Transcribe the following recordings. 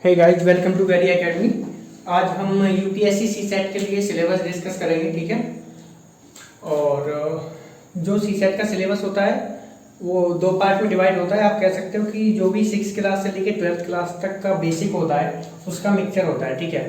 Hey guys, welcome to very academy. आज हम UPSC सी set के लिए सिलेबस डिस्कस करेंगे, ठीक है। और जो सी सेट का सिलेबस होता है वो दो पार्ट में डिवाइड होता है। आप कह सकते हो कि जो भी 6 क्लास से लेकर 12th क्लास तक का बेसिक होता है उसका मिक्सचर होता है, ठीक है।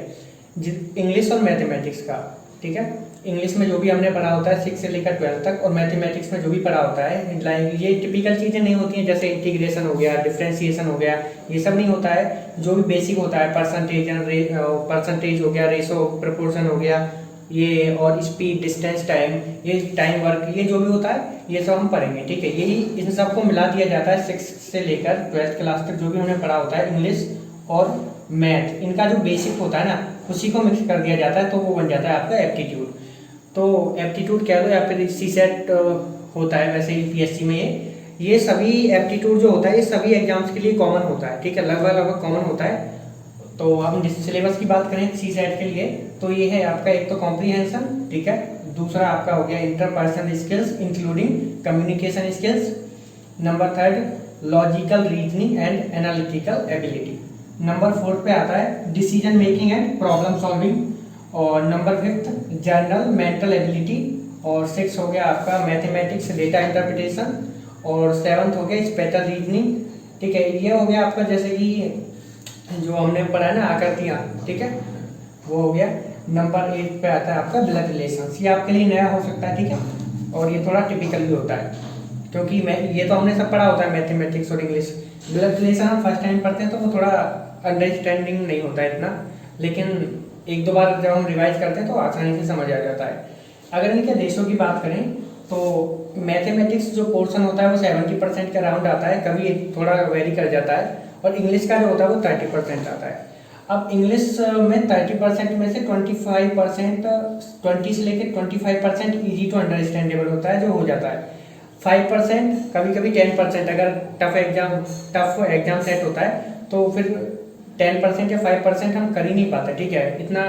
इंग्लिश और मैथमेटिक्स का, ठीक है। इंग्लिश में जो भी हमने पढ़ा होता है 6 से लेकर 12 तक, और मैथमेटिक्स में जो भी पढ़ा होता है, लाइक ये टिपिकल चीज़ें नहीं होती हैं जैसे इंटीग्रेशन हो गया, डिफरेंशिएशन हो गया, ये सब नहीं होता है। जो भी बेसिक होता है परसेंटेज हो गया, रेशो प्रोपोर्शन हो गया, ये और स्पीड, डिस्टेंस, टाइम, ये टाइम वर्क, ये जो भी होता है ये सब हम पढ़ेंगे, ठीक है। यही इन सबको मिला दिया जाता है 6 से लेकर 12th क्लास तक जो भी हमने पढ़ा होता है इंग्लिश और मैथ, इनका जो बेसिक होता है ना उसी को मिक्स कर दिया जाता है, तो वो बन जाता है आपका एप्टीट्यूड। तो एप्टीट्यूड कह लो या फिर सी सेट होता है वैसे यूपीएससी में। ये सभी एप्टीट्यूड जो होता है ये सभी एग्जाम्स के लिए कॉमन होता है, ठीक है, लगभग लगभग कॉमन होता है। तो हम सिलेबस की बात करें सी सेट के लिए तो ये है आपका एक तो कॉम्प्रीहेंशन, ठीक है। दूसरा आपका हो गया interpersonal skills including communication skills. Number third logical reasoning and analytical ability. Number fourth पे आता है decision making and problem solving. और number fifth general mental ability. और सिक्स हो गया आपका मैथमेटिक्स डेटा इंटरप्रिटेशन। और सेवन्थ हो गया स्पेशल रीजनिंग, ठीक है। ये हो गया आपका जैसे कि जो हमने पढ़ा है ना आकृतियाँ, ठीक है, वो हो गया। नंबर 8 पे आता है आपका ब्लड रिलेशंस। ये आपके लिए नया हो सकता है, ठीक है, और ये थोड़ा टिपिकल भी होता है क्योंकि मैं ये तो हमने सब पढ़ा होता है मैथमेटिक्स और इंग्लिश। ब्लड रिलेशन हम फर्स्ट टाइम पढ़ते हैं तो वो थोड़ा अंडरस्टैंडिंग नहीं होता है इतना, लेकिन एक दो बार जब हम रिवाइज करते हैं तो आसानी से समझ आ जाता है। अगर इनके रेशो की बात करें तो मैथमेटिक्स जो पोर्शन होता है वो 70% के अराउंड आता है, कभी थोड़ा वेरी कर जाता है। और इंग्लिश का जो होता है वो 30% आता है। अब इंग्लिश में 30% में से 25%, 20 से लेकर 25% ईजी टू अंडरस्टैंडेबल होता है जो हो जाता है। 5% कभी कभी 10% अगर टफ एग्जाम सेट होता है तो फिर 10% या 5% हम कर ही नहीं पाते, ठीक है। इतना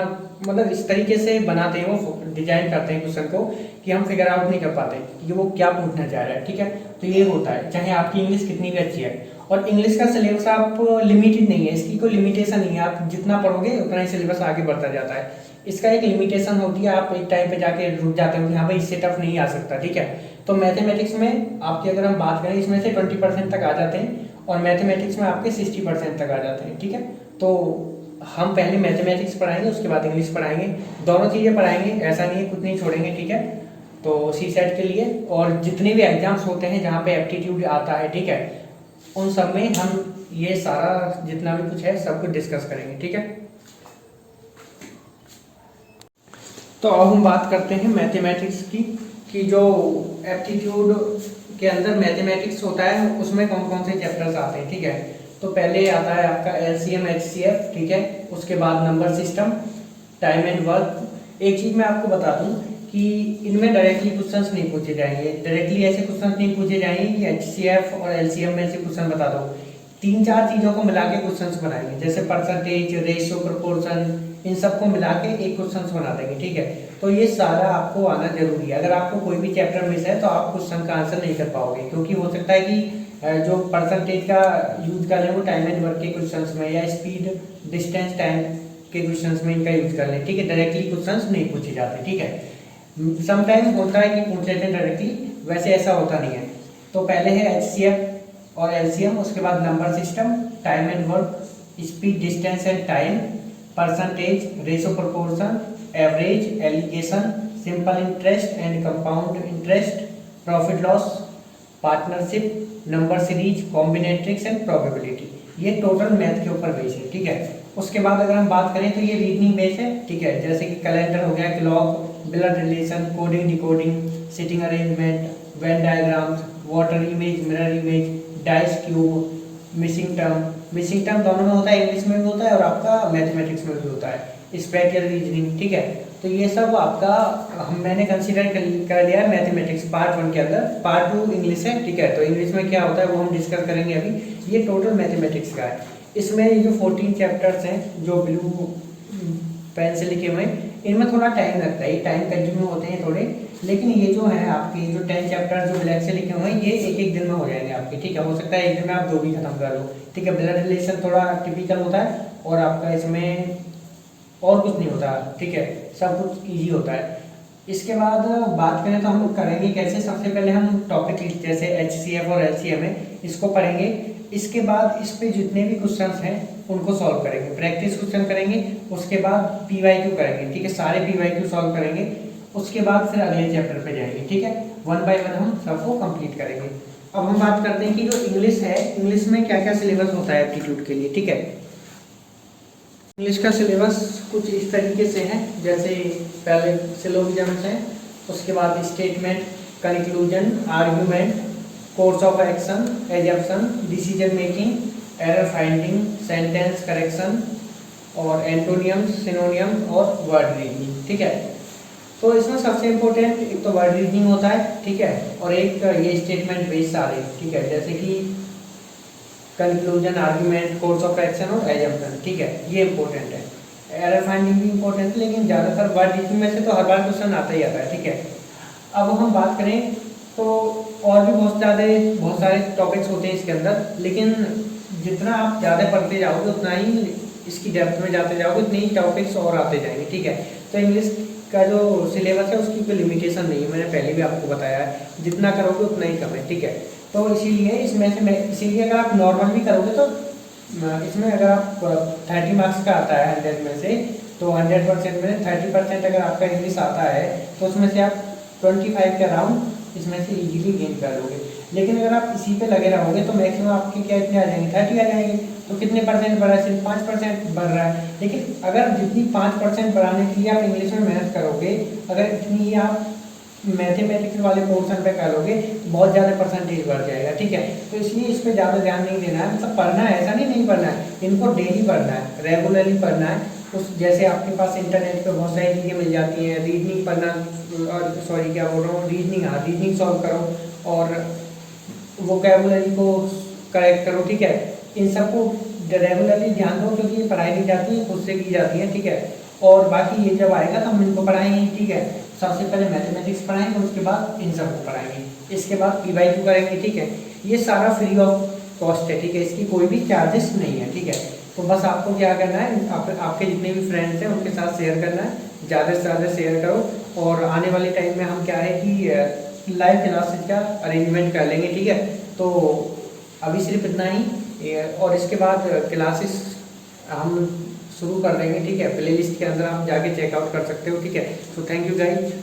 मतलब इस तरीके से बनाते हैं वो डिजाइन करते हैं क्वेश्चन को कि हम फिगर आउट नहीं कर पाते कि वो क्या पूछना चाह रहा है, ठीक है। तो ये होता है चाहे आपकी इंग्लिश कितनी भी अच्छी है। और इंग्लिश का सिलेबस आप लिमिटेड नहीं है, इसकी कोई लिमिटेशन नहीं है, आप जितना पढ़ोगे उतना ही सिलेबस आगे बढ़ता जाता है। इसका एक लिमिटेशन होती है, आप एक टाइम पे जाके रुक जाते हो कि हाँ भाई इससे टफ नहीं आ सकता, ठीक है। तो मैथमेटिक्स में आपकी अगर हम बात करें इसमें से 20% तक आ जाते हैं और मैथमेटिक्स में आपके 60% तक आ जाते हैं, ठीक है। तो हम पहले मैथमेटिक्स पढ़ाएंगे उसके बाद इंग्लिश पढ़ाएंगे, दोनों चीज़ें पढ़ाएंगे, ऐसा नहीं है कुछ नहीं छोड़ेंगे, ठीक है। तो सी सेट के लिए और जितने भी एग्जाम्स होते हैं जहाँ पे एप्टीट्यूड आता है, ठीक है, उन सब में हम ये सारा जितना भी कुछ है सब कुछ डिस्कस करेंगे, ठीक है। तो अब हम बात करते हैं मैथमेटिक्स की कि जो एप्टीट्यूड के अंदर मैथमेटिक्स होता है उसमें कौन कौन से चैप्टर्स आते हैं, ठीक है। तो पहले आता है आपका एलसीएम एचसीएफ, ठीक है। उसके बाद number system, time and work. एक चीज़ मैं आपको बता दूं कि इनमें डायरेक्टली क्वेश्चंस नहीं पूछे जाएंगे, डायरेक्टली ऐसे क्वेश्चंस नहीं पूछे जाएंगे कि एचसीएफ और एलसीएम में से क्वेश्चन बता दो। 3-4 चीज़ों को मिला के क्वेश्चंस बनाएंगे, जैसे परसेंटेज, रेशियो, प्रोपोर्शन, इन सबको मिला के एक क्वेश्चंस बना देंगे, ठीक है। तो ये सारा आपको आना जरूरी है। अगर आपको कोई भी चैप्टर मिस है तो आप क्वेश्चन का आंसर नहीं कर पाओगे, क्योंकि हो सकता है कि जो परसेंटेज का यूज कर लें वो टाइम एंड वर्क के क्वेश्चंस में, या स्पीड, डिस्टेंस, टाइम के क्वेश्चंस में इनका यूज कर लें, ठीक है। डायरेक्टली क्वेश्चंस नहीं पूछे जाते, ठीक है। समटाइम्स होता है कि पूछ लेते हैं डायरेक्टली, वैसे ऐसा होता नहीं है। तो पहले है एचसीएफ और एलसीएम, उसके बाद number system, time and work, speed, distance and time, percentage, ratio proportion, average, alligation, simple interest and compound interest, profit loss, partnership, number series, combinatorics and probability. ये टोटल मैथ के ऊपर base है, ठीक है। उसके बाद अगर हम बात करें तो ये रीजनिंग बेस है, ठीक है, जैसे कि कैलेंडर हो गया, clock, blood relation, coding decoding, sitting arrangement, Venn diagrams, water image, mirror image, dice cube, missing term दोनों में होता है, इंग्लिश में भी होता है और आपका मैथमेटिक्स में भी होता है, स्पेटियल रीजनिंग, ठीक है। तो ये सब आपका मैंने कंसीडर कर लिया है मैथमेटिक्स पार्ट 1 के अंदर। पार्ट 2 इंग्लिश है, ठीक है। तो इंग्लिश में क्या होता है वो हम डिस्कस करेंगे अभी। ये टोटल मैथमेटिक्स का है। इसमें ये जो 14 चैप्टर्स हैं जो ब्लू पेन से लिखे हुए हैं, इनमें थोड़ा टाइम लगता है, ये टाइम कंज्यूमिंग होते हैं थोड़े, लेकिन ये जो है आपके जो 10 चैप्टर जो ब्लैक से लिखे हुए हैं ये एक दिन में हो जाएंगे आपके, ठीक है। हो सकता है एक दिन में आप 2 भी खत्म कर लो, ठीक है। ब्लड रिलेशन थोड़ा टिपिकल होता है और आपका इसमें और कुछ नहीं होता, ठीक है, सब कुछ इजी होता है। इसके बाद बात करें तो हम करेंगे कैसे। सबसे पहले हम टॉपिक जैसे HCF और LCM है इसको पढ़ेंगे। इसके बाद इस पे जितने भी क्वेश्चंस हैं उनको सॉल्व करेंगे, प्रैक्टिस क्वेश्चन करेंगे। उसके बाद PYQ करेंगे, ठीक है, सारे PYQ सॉल्व करेंगे। उसके बाद फिर अगले चैप्टर पे जाएंगे, ठीक है, 1 बाय 1 हम सबको कंप्लीट करेंगे। अब हम बात करते हैं कि जो इंग्लिश है, इंग्लिश में क्या क्या सिलेबस होता है एप्टीट्यूड के लिए, ठीक है। इंग्लिश का सिलेबस कुछ इस तरीके से है, जैसे पहले सिलोगिज्म्स हैं, उसके बाद statement, conclusion, argument, course of action, assumption, decision making, error finding, sentence correction और एंटोनियम, सिनोनियम और वर्ड रीजनिंग, ठीक है। तो इसमें सबसे इम्पोर्टेंट एक तो वर्ड रीजनिंग होता है, ठीक है, और एक ये स्टेटमेंट बेस्ड सारे, ठीक है, जैसे कि conclusion, argument, course of action और एजम्पशन, ठीक है, ये इंपॉर्टेंट है। एरर फाइंडिंग भी इंपॉर्टेंट है, लेकिन ज़्यादातर वर्ड रीजनिंग में से तो हर बार क्वेश्चन आता ही आता है, ठीक है। अब हम बात करें तो और भी बहुत सारे टॉपिक्स होते हैं इसके अंदर, लेकिन जितना आप ज़्यादा पढ़ते जाओगे उतना ही इसकी डेप्थ में जाते जाओगे, उतने ही टॉपिक्स और आते जाएंगे, ठीक है। तो इंग्लिश का जो सिलेबस है उसकी कोई लिमिटेशन नहीं है, मैंने पहले भी आपको बताया है, जितना करोगे उतना ही कम है, ठीक है। तो इसीलिए इसमें से इसीलिए अगर आप नॉर्मल भी करोगे तो इसमें अगर आप 30 मार्क्स का आता है 100 में से, तो 100% में 30% अगर आपका इंग्लिश आता है तो उसमें से आप 25 के अराउंड इसमें से इजीली गेन कर लोगे। लेकिन अगर आप इसी पे लगे रहोगे तो मैक्सिमम आपके क्या इतने आ जाएंगे, 30 आ जाएंगे। तो कितने परसेंट बढ़ा है, सिर्फ 5% बढ़ रहा है। लेकिन अगर जितनी 5% बढ़ाने के लिए आप इंग्लिश में मेहनत करोगे, अगर इतनी आप मैथमेटिक्स वाले पोर्शन पे करोगे, बहुत ज़्यादा परसेंटेज बढ़ जाएगा, ठीक है। तो इसलिए इस पर ज़्यादा ध्यान नहीं देना है, मतलब पढ़ना है, ऐसा नहीं पढ़ना है, इनको डेली पढ़ना है, रेगुलरली पढ़ना है। उस जैसे आपके पास इंटरनेट पे बहुत सारी चीज़ें मिल जाती हैं, रीजनिंग पढ़ना, और सॉरी क्या बोल रहा हूँ, रीजनिंग सॉल्व करो और वोकैबुलरी को करेक्ट करो, ठीक है। इन सबको रेगुलरली ध्यान दो, क्योंकि ये पढ़ाई नहीं जाती है, खुद से की जाती है, ठीक है। और बाकी ये जब आएगा तो हम इनको पढ़ाएंगे, ठीक है। सबसे पहले मैथमेटिक्स पढ़ाएंगे, उसके बाद इन सबको पढ़ाएंगे, इसके बाद PYQ करेंगे, ठीक है। ये सारा फ्री ऑफ कॉस्ट है, ठीक है, इसकी कोई भी चार्जेस नहीं है, ठीक है। तो बस आपको क्या करना है, आपके जितने भी फ्रेंड्स हैं उनके साथ शेयर करना है, ज़्यादा से ज़्यादा शेयर करो। और आने वाले टाइम में हम क्या है कि लाइव क्लासेस का अरेंजमेंट कर लेंगे, ठीक है। तो अभी सिर्फ इतना ही, और इसके बाद क्लासेस हम शुरू कर देंगे, ठीक है। प्लेलिस्ट के अंदर आप जाके चेकआउट कर सकते हो, ठीक है। तो थैंक यू गाइज।